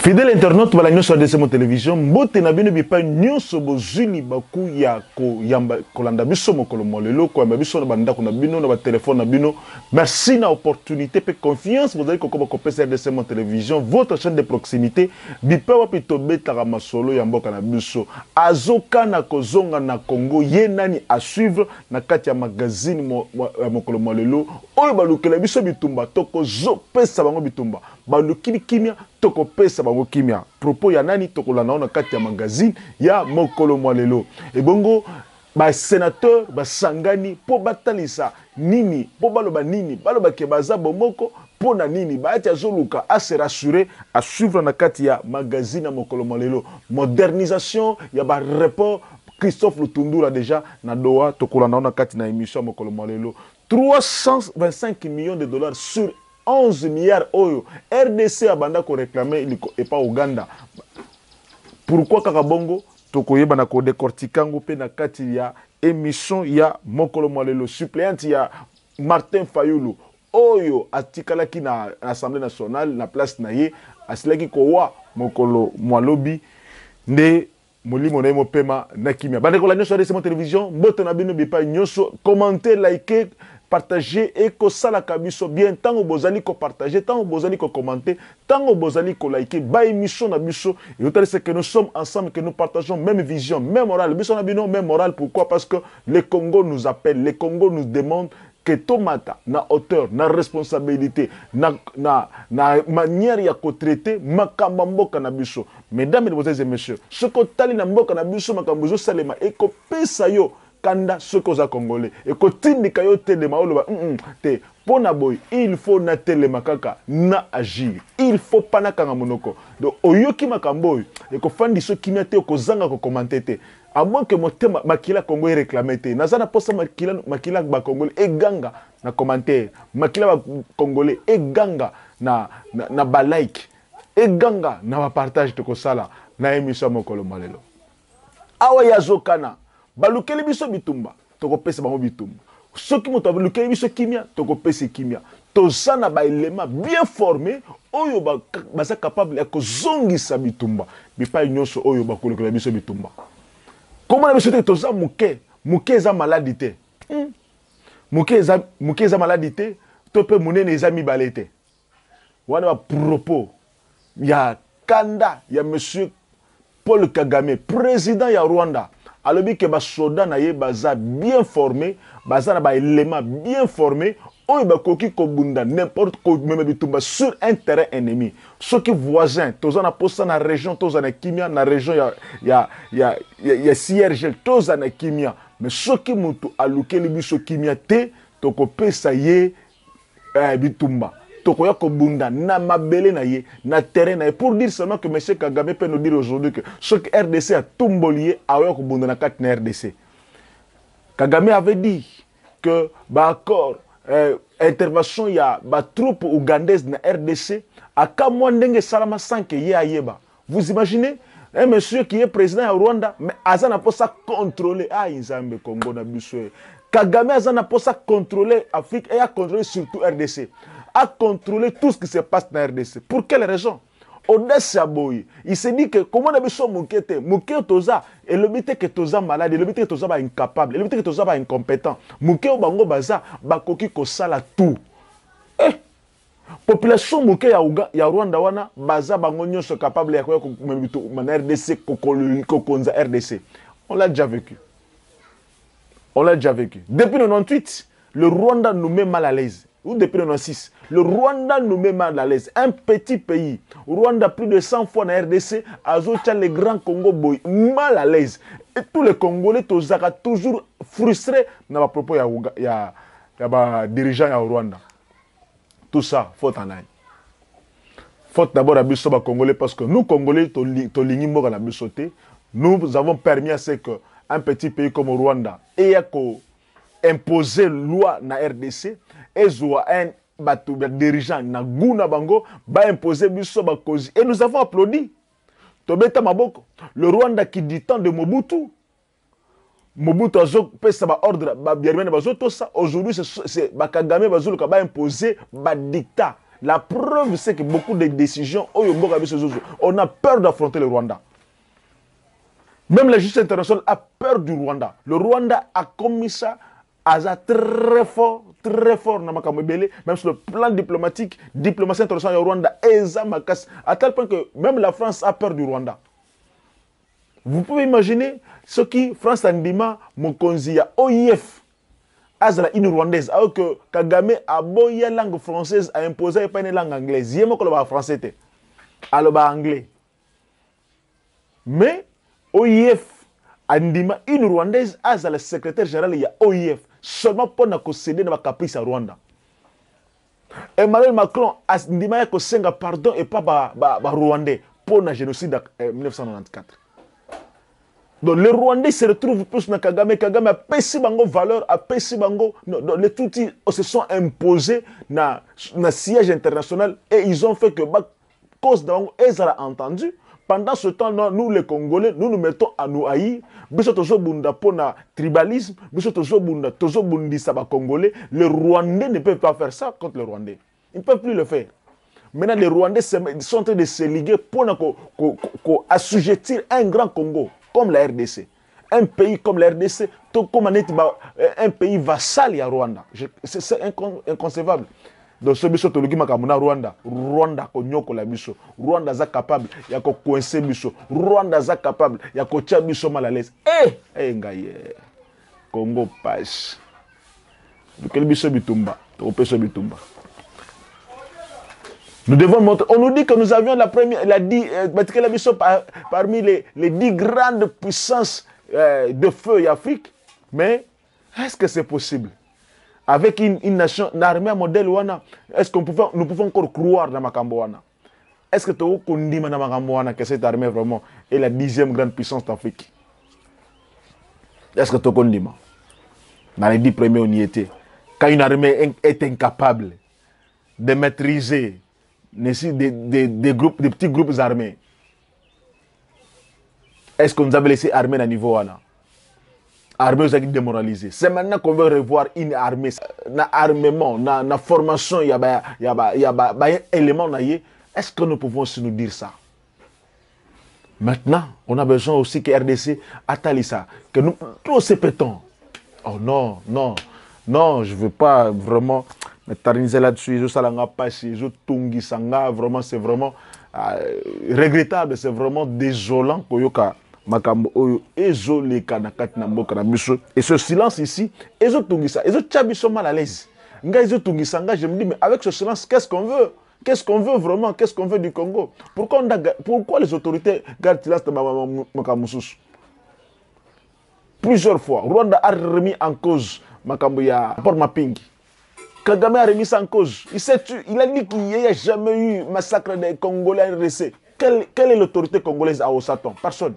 Fidèle internaute bala nyonso de mon télévision mbote na bino bipa nyonso bozuli baku ya ko yamba kolanda biso mokolo molelo ko yamba biso na bandako na bino na ba téléphone na bino. Merci na opportunité pe confiance vous allez kokoba kopesa RDC mon télévision votre chaîne de proximité bipa wapi tobetaka masolo ya mboka na biso azoka na kozonga na Congo ye nani à suivre na kati ya magazine mokolo molelo oyo balukela biso bitumba toko zo pesa bango bitumba balukili kimia toko pesa bango kimia propos ya nani tokola na kati ya magazine ya mokolo molelo et bongo ba sénateur ba sangani po batalisa nini po baloba nini baloba ke baza bomoko po na nini ba ati azoluka a se rassurer à suivre na kati ya magazine ya mokolo molelo modernisation ya ba report Christophe Lutundura déjà na doa tokola na kati na émission mokolo molelo 325 millions de dollars sur 11 milliards oyo RDC abanda ko réclamer et pas Ouganda. Pourquoi Kakabongo tokoyeba na ko décortiquer pe na kati ya émission ya mokolo molelo suppléante ya Martin Fayulu oyo atikalaki na Assemblée nationale na place na ye asilaki ko wa mokolo mwalobi nde molimo na mo pema na kimia bande ko la nyonso de mon télévision mbote na bino bipa nyonso commenter liker partager et que ça la kabiso bien tant au bozali ko partager tant au bozali ko commenter tant au bozali ko liker ba émission na biso et autant c'est que nous sommes ensemble que nous partageons même vision même morale biso na bino même morale pourquoi parce que le Congo nous appelle le Congo nous demande que tomata na hauteur na responsabilité na manière ya ko traiter makamba mboka na biso mesdames et messieurs ce ko tali na mboka na biso makambo zo salema et ko pesa yo kanda ce que za congolais et ko tindika yo telema oloba te pona boy il faut na telema kaka na agir il faut pas na kanga monoko donc oyoki makambo et ko fandi so kimia te ko zanga ko commenter te à moins que motema makila Congo réclamé te nazana posa makila ba congolais et ganga na commentaire makila ba congolais et ganga na ba like et ganga na ba partage to ko sala na émission mokolo malelo awa yazokana balukeli biso bitumba toko pesa bango bitumba soki moto balukeli biso kimia toko pesa kimia tozana ba élément bien formé oyo baza capable ya kozongisa bitumba bipa nyonso oyo bakolukela biso bitumba comment na biso te toza muke za maladie muke za maladie to pe munene eza mibale te wana ba propos ya kanda ya monsieur Paul Kagame président ya Rwanda alobi ke ba soda na ye baza bien formé baza na ba élément bien formé oyo ba koki ko bunda n'importe quoi même bitumba sur un terrain ennemi ceux qui voisins toza na posa na région toza na kimia na région ya CRG toza na kimia mais ceux qui mutu alukeli biso kimia te toko pesa ye bitumba toko ya ko bunda na mabele na ye na terrain na ye pour dire seulement que monsieur Kagame peut nous dire aujourd'hui que ce que RDC a tumbolié a ya ko bunda na kati na RDC. Kagame avait dit que ba accord intervention ya ba troupe ougandaise na RDC aka mwa ndenge salama sanke ye ayeba. Vous imaginez un monsieur qui est président ya Rwanda mais azana posa contrôler Nzambe Congo na biso. Kagame azana posa contrôler Afrique et a contrôler surtout RDC. A contrôler tout ce qui se passe dans la RDC. Pour quelle raison? Odessa boy. Il s'est dit que comment on a besoin de mouquete, mouquete toza, et le but que toza malade, et le but que toza ba incapable, et le but que toza ba incompétent. Mouquete bango baza, bakoki ko sala tout. Population mouquete ya Rwanda wana, baza bango nyonso capable ya kwa RDC kokonza RDC. On l'a déjà vécu. On l'a déjà vécu. Depuis 98, le Rwanda nous met mal à l'aise. Ou depuis 96, le Rwanda nous met mal à l'aise. Un petit pays. Rwanda plus de 100 fois dans RDC, Azotia le grand Congo boy mal à l'aise. Et tous les Congolais tozaka toujours frustrés dans la propos ya dirigeant ya Rwanda. Tout ça faute en aille. Faute d'abord à biso ba Congolais parce que nous Congolais tolingi mboka na biso te. Nous avons permis à ce que un petit pays comme Rwanda ait imposer loi na RDC et zoa un dirigeant na guna bango ba imposer biso ba cause et nous avons applaudi tobeta maboko le Rwanda qui dit tant de Mobutu azo pesa ba ordre ba bienvenue bazo to ça aujourd'hui c'est ba Kagame bazoluka ba imposer ba dictat La preuve, c'est que beaucoup de décisions, on a peur d'affronter le Rwanda. Même la justice internationale a peur du Rwanda. Le Rwanda a commis ça très fort, même sur le plan diplomatique, diplomatie internationale au Rwanda, à tel point que même la France a peur du Rwanda. Vous pouvez imaginer ce qui, France Andima, Mokonzi, OIF, Azra, une Rwandaise, alors que Kagame a boyé la langue française, a imposé une langue anglaise. Il y a un français, alors anglais. Mais OIF, Andima, une Rwandaise, Azra, le secrétaire général, il y a OIF, seulement pour ne céder dans la caprice à Rwanda. Emmanuel Macron, Andima, il y a pardon et pas Rwandais pour le génocide en 1994. Donc les Rwandais se retrouvent plus dans Kagame. Kagame a payé bango valeur, a payé bango. Les Tutsis se sont imposés dans le siège international et ils ont fait que, cause d'ango, ils ont entendu. Pendant ce temps, nous les Congolais, nous nous mettons à nous haïr. Biso tozo bunda pona tribalisme, biso tozo bundi saba Congolais. Les Rwandais ne peuvent pas faire ça contre les Rwandais. Ils ne peuvent plus le faire. Maintenant, les Rwandais sont en train de se liguer pour assujettir un grand Congo. Comme la RDC. Un pays comme la RDC, comme un pays vassal à Rwanda. C'est inconcevable. Donc, ce biso tologi makamuna Rwanda. Rwanda konyoko la biso. Rwanda za capable ya ko coincer biso. Rwanda za capable ya ko tia biso mal à l'aise. Ngaye. Congo page. Quel biso bitumba. Topeso bitumba. Nous devons montrer. On nous dit que nous avions la première, parmi les 10 grandes puissances de feu en Afrique. Mais est-ce que c'est possible? Avec une nation, une armée à modèle Wana, est-ce que nous pouvons encore croire dans Makambo Wana? Est-ce que tu as dans Makambo Wana que cette armée vraiment est la 10e grande puissance d'Afrique? Est-ce que tu as dans les 10 premiers, on y était. Quand une armée est incapable de maîtriser des petits groupes armés. Est-ce qu'on nous avait laissé armer à niveau là? Armée vous a démoralisé. C'est maintenant qu'on veut revoir une armée. Na armement, na formation, il y a un élément. Est-ce que nous pouvons aussi nous dire ça? Maintenant, on a besoin aussi que RDC attale ça. Que nous tous ces pétons. Oh non, non, non, je ne veux pas vraiment me tarniser là-dessus. Je salanga pas si je tungi sanga. Vraiment, c'est vraiment regrettable. C'est vraiment désolant. Koyoka makambo oyo ezoleka na kati na mboka na biso. Et ce silence ici, ezotungisa, ezochabiso mal à l'aise. Nga ezotungisa nga, je me dis mais avec ce silence, qu'est-ce qu'on veut? Qu'est-ce qu'on veut vraiment? Qu'est-ce qu'on veut du Congo? Pourquoi les autorités gardent silence de Makamusus? Plusieurs fois, Rwanda a remis en cause makambo ya Port Mapingi. Kagame a remis ça en cause. Il a dit qu'il n'y a jamais eu massacre des Congolais à RDC. Quelle est l'autorité congolaise à Osaton? Personne.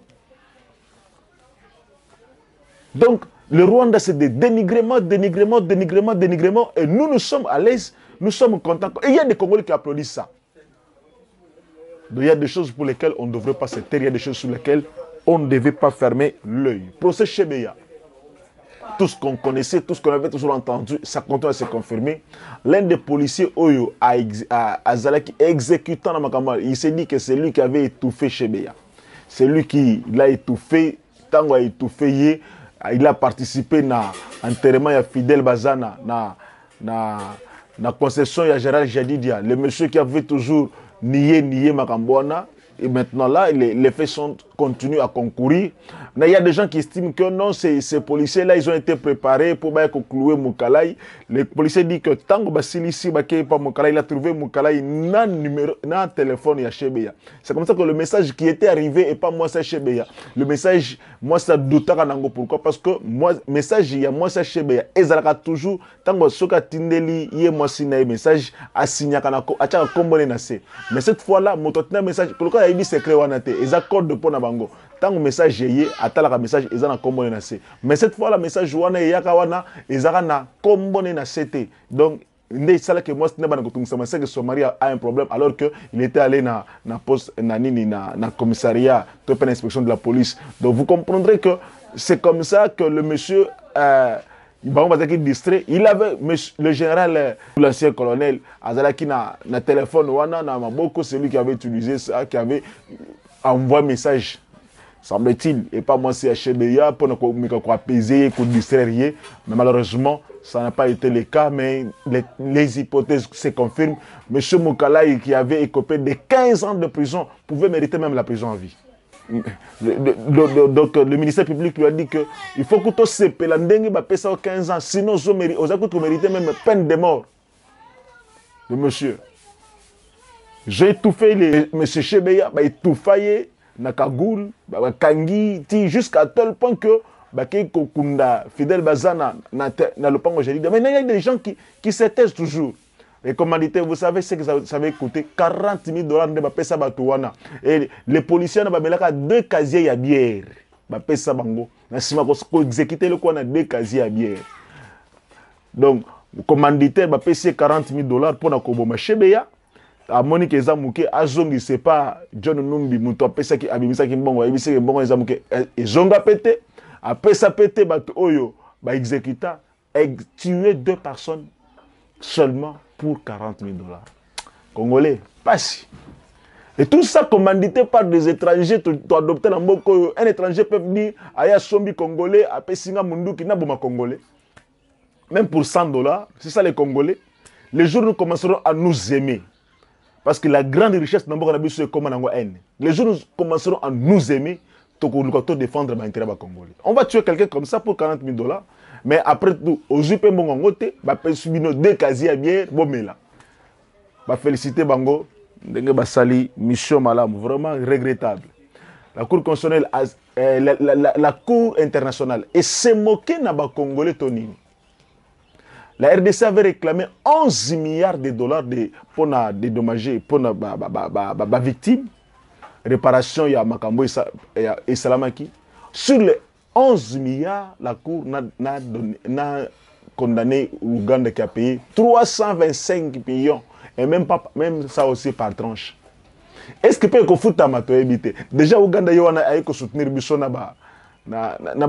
Donc, le Rwanda, c'est des dénigrements, dénigrements, dénigrements, dénigrements. Et nous sommes à l'aise, nous sommes contents. Et il y a des Congolais qui applaudissent ça. Donc, il y a des choses pour lesquelles on ne devrait pas se taire. Il y a des choses sur lesquelles on ne devait pas fermer l'œil. Procès Chebeya. Tout ce qu'on connaissait, tout ce qu'on avait toujours entendu, ça continue à se confirmer. L'un des policiers Oyo à Zalaki exécutant dans Makamba, il s'est dit que c'est lui qui avait étouffé Chebeya. C'est lui qui l'a étouffé. Tant qu'il a étouffé, il a participé à l'enterrement de Fidel Bazana, na concession de Gérald Jadidia. Le monsieur qui avait toujours nié Makambouana. Et maintenant là, les faits continuent à concourir. Mais il y a des gens qui estiment que non, ces policiers-là, ils ont été préparés pour clouer Moukalai. Les policiers disent que tant que Basilisi pas Moukalai, il a trouvé Moukalai dans téléphone à Chebeya. C'est comme ça que le message qui était arrivé n'est pas moi, c'est Chebeya. Le message, moi, ça doute. Pourquoi? Parce que moi, message, il y a moi, c'est Chebeya. Et ça a toujours, tant que Soka Tindeli, il y a moi, c'est un message à signer à chaque combo. Mais cette fois-là, mon message, il dit secret wanate, ils accordent de pona bango. Tant que message yé, attends le message, ils en ont combo nase. Mais cette fois, le message wana yakawana, ils en ont combo nase. Donc, il ça que moi, c'est que son mari a un problème alors qu'il était allé na poste, na commissariat, de l'inspection de la police. Donc, vous comprendrez que c'est comme ça que le monsieur distrait. Il avait le général, l'ancien colonel, Azalaki na téléphone, na maboko, celui qui avait utilisé ça, qui avait envoyé un message, semble-t-il, et pas moi c'est HBA pour nous apaiser, pour distraire. Mais malheureusement, ça n'a pas été le cas, mais les hypothèses se confirment. M. Mokalaï, qui avait écopé de 15 ans de prison, pouvait mériter même la prison à vie. Donc le ministère public lui a dit qu'il faut que tout se pélandenge bah pesa 15 ans, sinon on mérite même peine de mort de monsieur. J'ai étouffé les monsieur Chebeya, bah étouffé na Kagoul, bah kangi ti jusqu'à tel point que bah kokunda Fidel Bazana na le pango j'ai dit mais il y a des gens qui se taisent toujours. Les commanditaires, vous savez ce que ça avait coûté 40 000 $ de Bapesa Batouana. Et les policiers n'ont pas 2 casiers à bière. Bapesa Bango. Pour exécuter le coin, on a 2 casiers à bière. Donc, le commanditaire va payer 40 000 $ pour la Koboma Chebeya. À Monique Ezamouke, Azongi, c'est pas John Numbi, Mouto, Pesa qui Abimisa qui Mbongo, Abimisa qui Mbongo Ezamouke, Ezonga pété, à Pesa pété, Oyo, exécuta, tuer 2 personnes seulement pour 40 000 $. Congolais, pas si. Et tout ça commandité par des étrangers, tu adopté dans Mboko. Un étranger peut venir, Aya Sombi Congolais, à Pessinga Mundu, qui n'a pas Congolais. Même pour 100 $, c'est ça les Congolais. Les jours nous commencerons à nous aimer. Parce que la grande richesse de Mboko Nabiso est comme un haine. Les jours nous commencerons à nous aimer, nous allons défendre l'intérêt Congolais. On va tuer quelqu'un comme ça pour 40 000 $. Mais après tout, aux Jupé Mongote, Subino 2 casiers à bière, Bomela. Féliciter Bango, Sali, mission malam, vraiment regrettable. La Cour constitutionnelle, la Cour internationale, et s'est moqué na ba Congolais Tony. La RDC avait réclamé 11 milliards de $ pour dédommager, pour les victimes, réparation, il y a Makambo et Salamaki. Sur les 11 milliards, la Cour n'a condamné l'Ouganda qui a payé 325 millions. Et même ça aussi par tranche. Est-ce que peut foutre à éviter? Déjà, Ouganda a soutenir Bisso na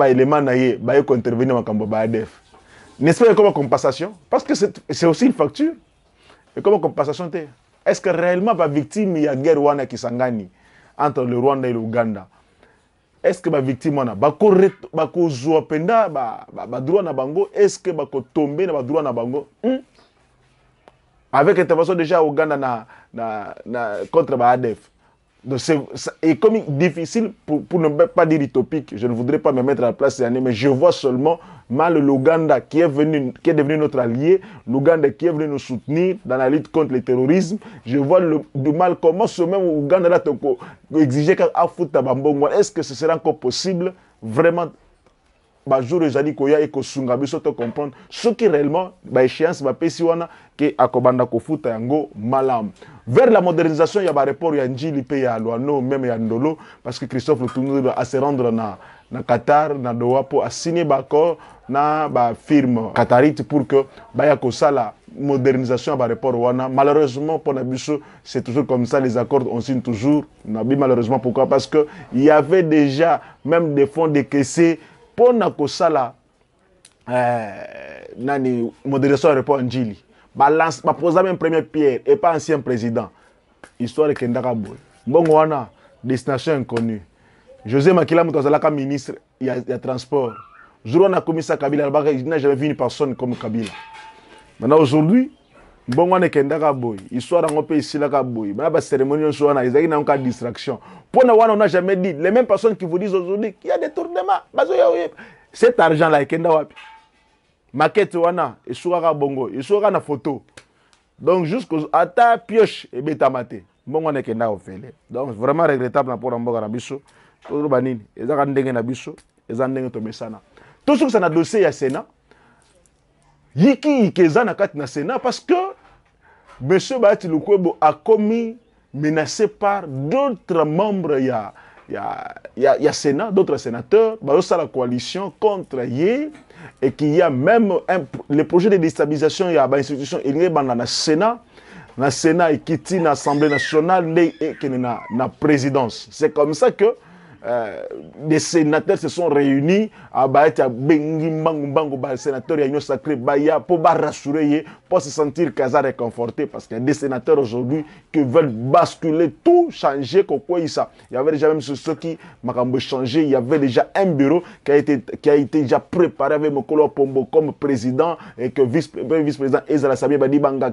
élément na intervenir dans le ADF. N'est-ce pas comme compensation? Parce que c'est aussi une facture. Et comme compensation, est-ce que réellement la victime il y a guerre qui s'engage entre le Rwanda et l'Ouganda? Est-ce que la victime est droit na bango? Est-ce que tomber na droit na bango? Avec intervention déjà au Ghana contre l'ADF. Donc c'est comme difficile, pour ne pas dire utopique, je ne voudrais pas me mettre à la place des années, mais je vois seulement mal l'Ouganda qui est devenu notre allié, l'Ouganda qui est venu nous soutenir dans la lutte contre le terrorisme. Je vois du mal comment ce même Ouganda là exiger qu'à foutre Bambongo. Est-ce que ce sera encore possible vraiment? Jour et jadi koya et kosunga biso to comprendre ce qui réellement échéance pesi wana ke akobanda kofuta yango malam vers la modernisation ya report ya Njili pe ya Luano même ya Ndolo parce que Christophe Lutundu a se rendre na Qatar na Doha pour signer accord na firme qatarite pour que ya kosala modernisation ya report wana. Malheureusement pour Nabiso c'est toujours comme ça, les accords on signe toujours nabi. Malheureusement pourquoi? Parce que il y avait déjà même des fonds décaissés pour na kosala nani modération report Njili balance poser même première pierre et pas ancien président histoire que ndaka boy mbongo wana destination inconnue. José Makila Mutazalaka ministre il y a transport jour on a commis ça Kabila il n'a jamais vu une personne comme Kabila. Maintenant aujourd'hui mbongo wana kendaka boy histoire ngo pe ici la ka boy ba cérémonie so wana ezaki na une distraction. Pour nous, on n'a jamais dit. Les mêmes personnes qui vous disent aujourd'hui qu'il y a des tournements. Cet argent-là, il y a maquette, il y a bongo, il y a une photo. Donc, jusqu'à ta pioche et bêta maté. Bon, on est donc, vraiment regrettable pour un bon arabiso. Tout le banine, ils ont un dengue nabiso, ils ont un dengue tomesana. Tout ce que ça a dossier à Sénat, Yiki Ikezana kat na Sénat parce que M. Bahati Lukwebo a commis menacé par d'autres membres, il y a Sénat, d'autres sénateurs, la coalition contre Yé, et qu'il y a même le projet de déstabilisation, il y a une institution, il y a dans le Sénat, et qui tient l'Assemblée nationale, et qui est la présidence. C'est comme ça que des sénateurs se sont réunis à Baïtia Bengi Mbangu, sénateur Yagno Sacré Baya, pour rassurer, pour se sentir Kaza réconforté, parce qu'il y a des sénateurs aujourd'hui qui veulent basculer, tout changer. Il y avait déjà même ceux qui m'ont changé, il y avait déjà un bureau qui a été déjà préparé avec Mokolo Pombo comme président et que vice-président Ezra Sabia Badi Banga,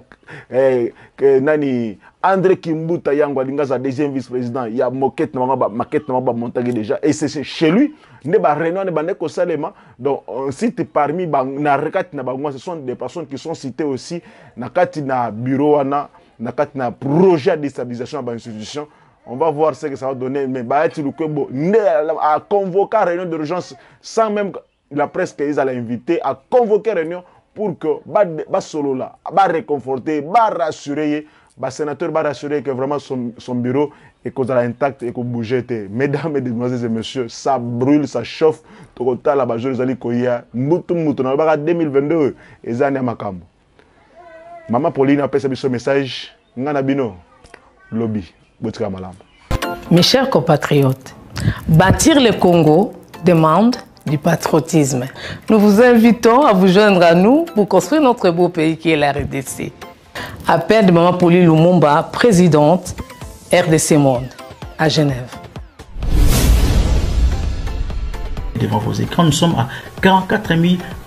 Nani. André Kimbuta Yango Alingaza, deuxième vice-président, il y a Moquette Namba Montague déjà. Et c'est chez lui, donc on cite parmi ce sont des personnes qui sont citées aussi na bureau, na projet de déstabilisation de l'institution. On va voir ce que ça va donner. Mais à convoquer une réunion d'urgence sans même la presse qu'ils allaient inviter, à convoquer une réunion pour que solo là, réconforter, rassurer. Le sénateur va rassurer que vraiment son bureau est intact et qu'on bouge. Mesdames, mesdemoiselles et messieurs, ça brûle, ça chauffe. Total, la bajou, les alliés, koya, moutou, dans le 2022, et ça n'est pas makambo. Maman Pauline a passé ce message. Nganabino, lobby, botika malam. Mes chers compatriotes, bâtir le Congo demande du patriotisme. Nous vous invitons à vous joindre à nous pour construire notre beau pays qui est la RDC. Appel de Maman Pauline Lumumba, présidente RDC Monde, à Genève. Devant vos écrans, nous sommes à 44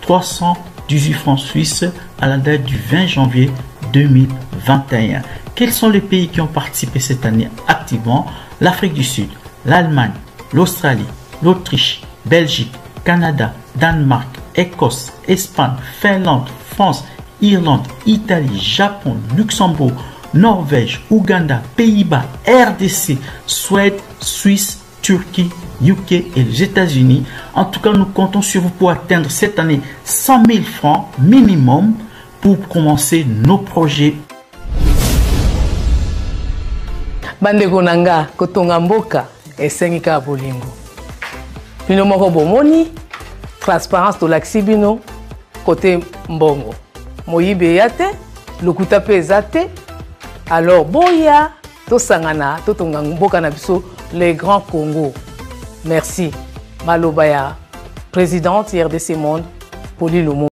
318 francs suisses à la date du 20 janvier 2021. Quels sont les pays qui ont participé cette année activement? L'Afrique du Sud, l'Allemagne, l'Australie, l'Autriche, Belgique, Canada, Danemark, Écosse, Espagne, Finlande, France, Irlande, Italie, Japon, Luxembourg, Norvège, Ouganda, Pays-Bas, RDC, Suède, Suisse, Turquie, UK et les États-Unis. En tout cas, nous comptons sur vous pour atteindre cette année 100 000 francs minimum pour commencer nos projets. Bandeko nanga kotonga mboka esengika bolingo. Bino moko bomoni transparence tolakisi bino côté mbongo. Moyibe yate, lokuta pe ezate. Alors boya tosangana totonga mboka na biso les grands Congo. Merci. Malobaya, présidente RDC Monde, Pauline Lumumba.